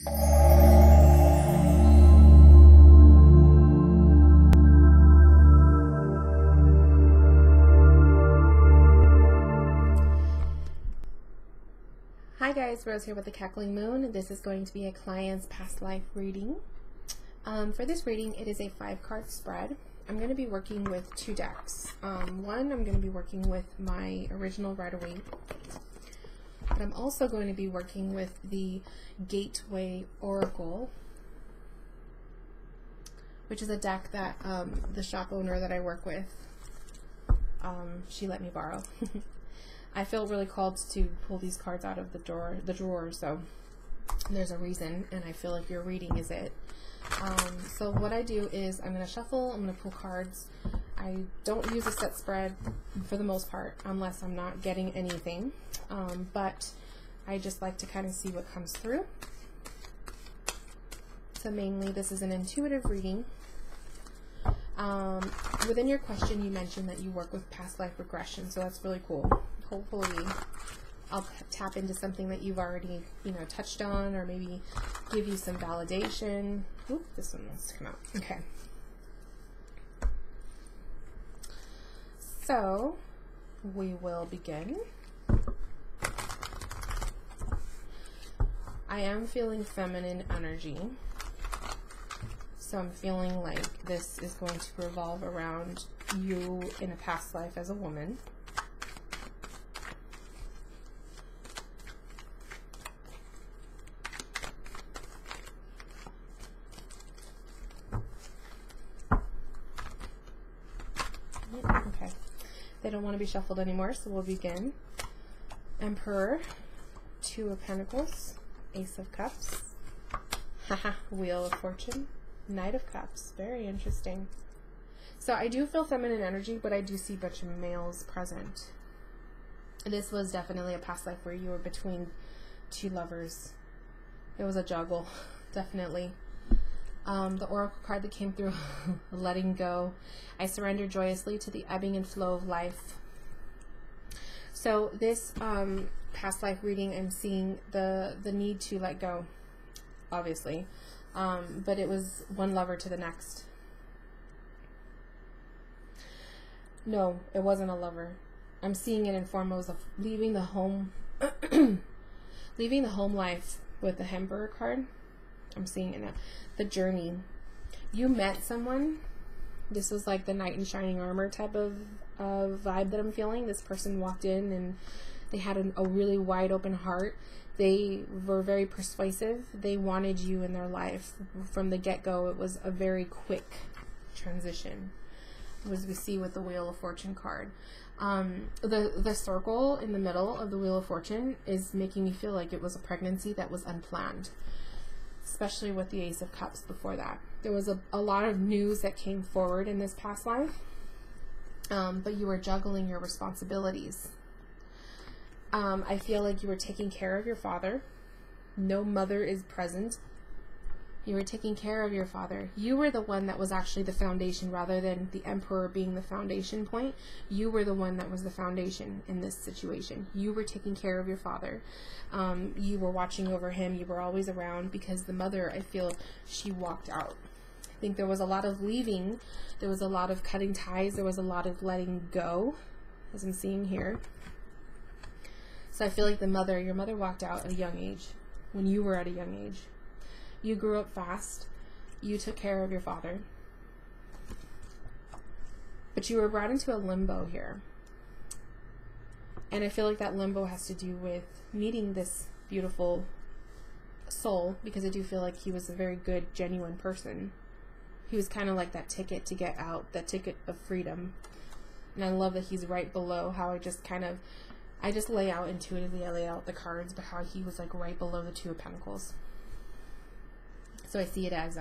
Hi guys, Rose here with the Cackling Moon. This is going to be a client's past life reading. For this reading, it is a 5-card spread. I'm going to be working with 2 decks. One, I'm going to be working with my original Rider-Waite, but I'm also going to be working with the Gateway Oracle, which is a deck that the shop owner that I work with, she let me borrow. I feel really called to pull these cards out of the drawer, so there's a reason, and I feel like your reading is it. So what I do is I'm going to shuffle, I'm going to pull cards. I don't use a set spread for the most part unless I'm not getting anything, but I just like to kind of see what comes through. So mainly this is an intuitive reading. Within your question you mentioned that you work with past life regression, so that's really cool. Hopefully I'll tap into something that you've already, touched on, or maybe give you some validation. Oop, this one wants to come out. Okay. So we will begin. I am feeling feminine energy. So I'm feeling like this is going to revolve around you in a past life as a woman. Okay, they don't want to be shuffled anymore, so we'll begin. Emperor, 2 of Pentacles, Ace of Cups, haha, Wheel of Fortune, Knight of Cups. Very interesting. So I do feel feminine energy, but I do see a bunch of males present. This was definitely a past life where you were between 2 lovers. It was a juggle, definitely. The Oracle card that came through, letting go. I surrender joyously to the ebbing and flow of life. So this past life reading, I'm seeing the need to let go, obviously. But it was one lover to the next. No, it wasn't a lover. I'm seeing it in form of leaving the home, leaving the home life with the Emperor card. I'm seeing it now. The journey. You met someone. This was like the knight in shining armor type of vibe that I'm feeling. This person walked in and they had a really wide open heart. They were very persuasive. They wanted you in their life. From the get-go, it was a very quick transition, as we see with the Wheel of Fortune card. The circle in the middle of the Wheel of Fortune is making me feel like it was a pregnancy that was unplanned, especially with the Ace of Cups before that. There was a lot of news that came forward in this past life, but you were juggling your responsibilities. I feel like you were taking care of your father. No mother is present. You were taking care of your father. You were the one that was actually the foundation rather than the Emperor being the foundation point. You were the one that was the foundation in this situation. You were taking care of your father. You were watching over him. You were always around, because the mother, I feel, she walked out. I think there was a lot of leaving. There was a lot of cutting ties. There was a lot of letting go, as I'm seeing here. So I feel like your mother walked out at a young age, when you were at a young age. You grew up fast. You took care of your father. But you were brought into a limbo here. And I feel like that limbo has to do with meeting this beautiful soul, because I do feel like he was a very good, genuine person. He was kind of like that ticket to get out, that ticket of freedom. And I love that he's right below, how I just lay out intuitively, I lay out the cards, but how he was like right below the 2 of Pentacles. So I see it as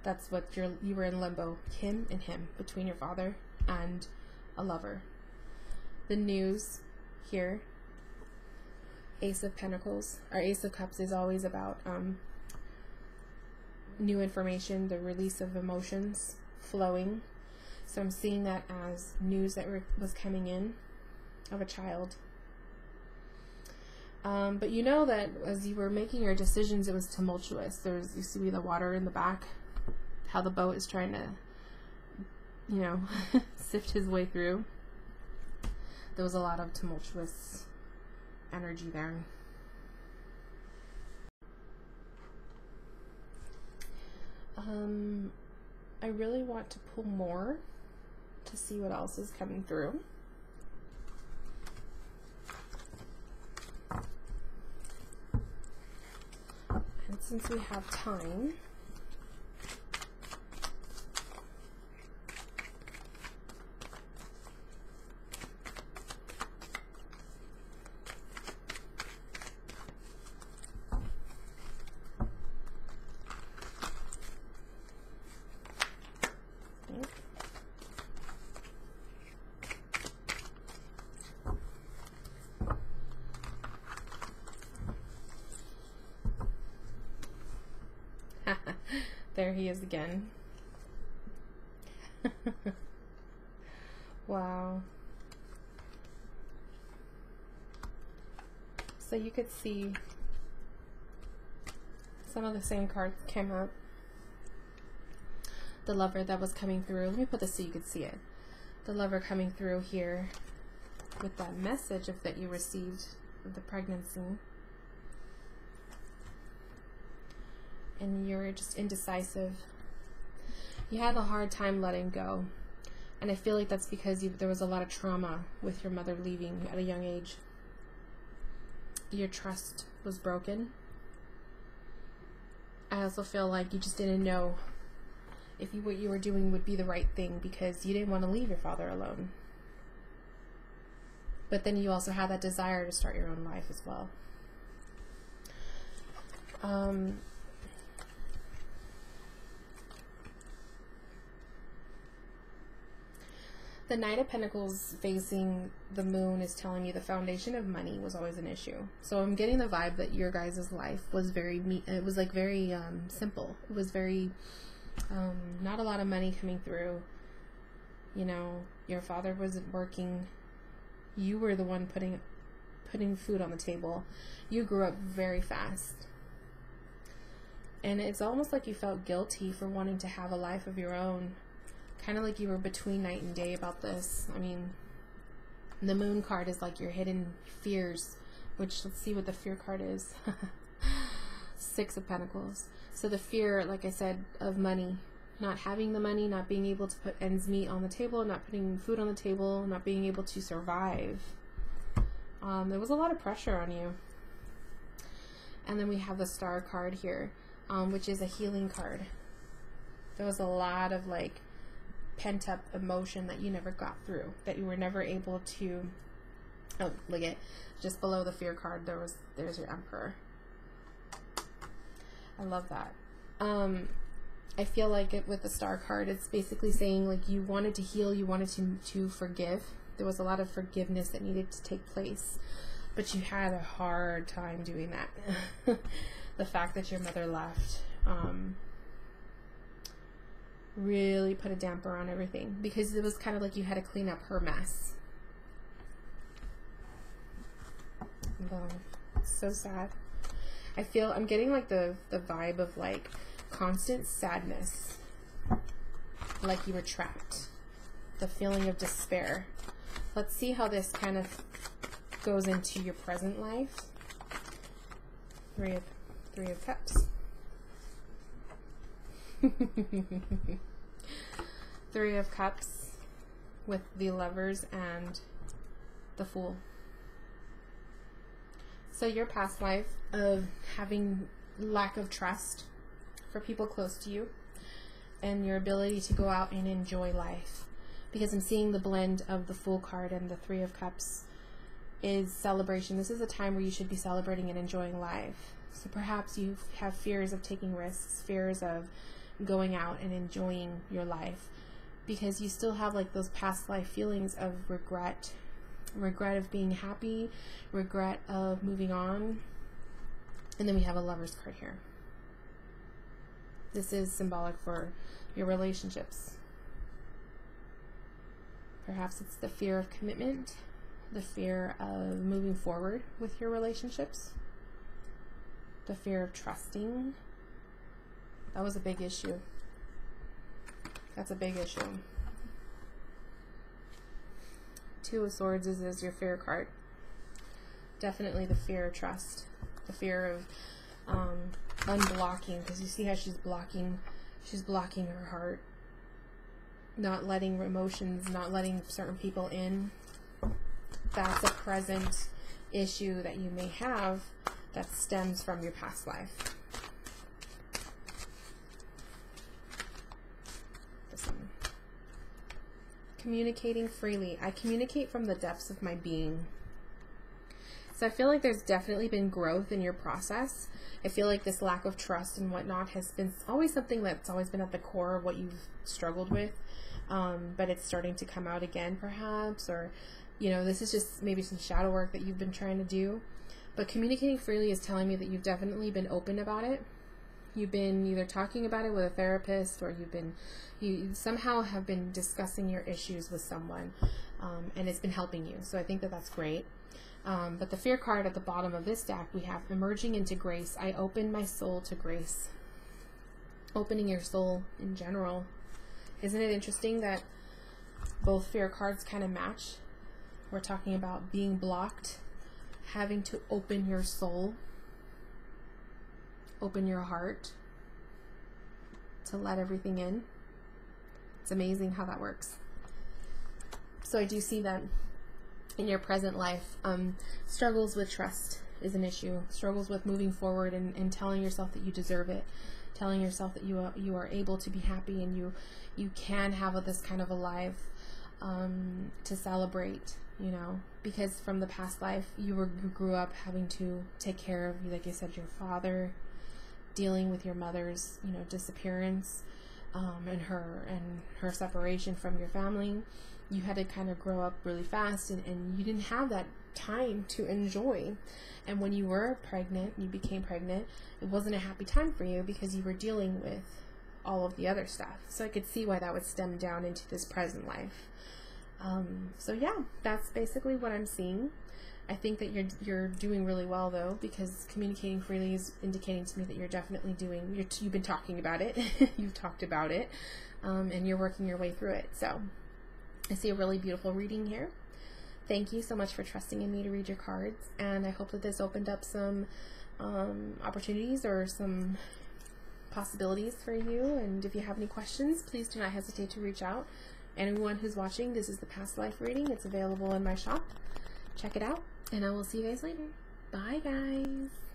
that's what you were in limbo, him and him, between your father and a lover. The news here, Ace of Pentacles, or Ace of Cups, is always about new information, the release of emotions flowing. So I'm seeing that as news that was coming in of a child. But you know that as you were making your decisions, it was tumultuous. You see the water in the back, how the boat is trying to, you know, sift his way through. There was a lot of tumultuous energy there. I really want to pull more to see what else is coming through. And since we have time, there he is again. Wow. So you could see some of the same cards came up. The lover that was coming through. Let me put this so you could see it. The lover coming through here with that message that you received of the pregnancy. And you're just indecisive. You had a hard time letting go. And I feel like that's because there was a lot of trauma with your mother leaving at a young age. Your trust was broken. I also feel like you just didn't know if what you were doing would be the right thing because you didn't want to leave your father alone. But then you also had that desire to start your own life as well. The Knight of Pentacles facing the moon is telling me the foundation of money was always an issue. So I'm getting the vibe that your guys' life was very simple. It was very, not a lot of money coming through. You know, your father wasn't working. You were the one putting food on the table. You grew up very fast. And it's almost like you felt guilty for wanting to have a life of your own. Kind of like you were between night and day about this. I mean, the moon card is like your hidden fears, which let's see what the fear card is. 6 of Pentacles. So the fear, like I said, of money, not having the money, not being able to put ends meet on the table, not putting food on the table, not being able to survive. There was a lot of pressure on you. And then we have the Star card here, which is a healing card. There was a lot of like pent-up emotion that you never got through, that you were never able to. Oh, look at just below the fear card, there's your Emperor. I love that. I feel like with the Star card, it's basically saying like you wanted to heal, you wanted to forgive. There was a lot of forgiveness that needed to take place, but you had a hard time doing that. The fact that your mother left really put a damper on everything, because it was kind of like you had to clean up her mess. Wow. So sad. I'm getting like the vibe of like constant sadness, like you were trapped, the feeling of despair. Let's see how this kind of goes into your present life. Three of Cups. Three of Cups with the Lovers and the Fool. So your past life of having lack of trust for people close to you and your ability to go out and enjoy life, because I'm seeing the blend of the Fool card and the Three of Cups is celebration. This is a time where you should be celebrating and enjoying life. So perhaps you have fears of taking risks, fears of going out and enjoying your life, because you still have like those past life feelings of regret of being happy, regret of moving on. And then we have a Lover's card here. This is symbolic for your relationships. Perhaps it's the fear of commitment, the fear of moving forward with your relationships, the fear of trusting. That was a big issue. That's a big issue. Two of Swords is your fear card. Definitely the fear of trust, the fear of unblocking, because you see how she's blocking her heart, not letting emotions, not letting certain people in. That's a present issue that you may have that stems from your past life. This one. Communicating freely. I communicate from the depths of my being. So I feel like there's definitely been growth in your process. I feel like this lack of trust and whatnot has been always something that's always been at the core of what you've struggled with. But it's starting to come out again, perhaps, or, you know, this is just maybe some shadow work that you've been trying to do. But communicating freely is telling me that you've definitely been open about it. You've been either talking about it with a therapist, or you somehow have been discussing your issues with someone, and it's been helping you. So I think that that's great. But the fear card at the bottom of this deck, we have emerging into grace. I open my soul to grace. Opening your soul in general. Isn't it interesting that both fear cards kind of match? We're talking about being blocked, having to open your soul, open your heart to let everything in. It's amazing how that works. So I do see that in your present life, struggles with trust is an issue. Struggles with moving forward and telling yourself that you deserve it. Telling yourself that you are able to be happy, and you can have this kind of a life to celebrate, you know, because from the past life you grew up having to take care of, like I said, your father, dealing with your mother's, you know, disappearance, and her separation from your family. You had to kind of grow up really fast, and you didn't have that time to enjoy. And when you were pregnant, you became pregnant, it wasn't a happy time for you because you were dealing with all of the other stuff. So I could see why that would stem down into this present life. So yeah, that's basically what I'm seeing. I think that you're doing really well, though, because communicating freely is indicating to me that you're definitely you've been talking about it. You've talked about it, and you're working your way through it. So I see a really beautiful reading here. Thank you so much for trusting in me to read your cards, and I hope that this opened up some opportunities or some possibilities for you. And if you have any questions, please do not hesitate to reach out. Anyone who's watching, this is the past life reading. It's available in my shop. Check it out, and I will see you guys later. Bye, guys.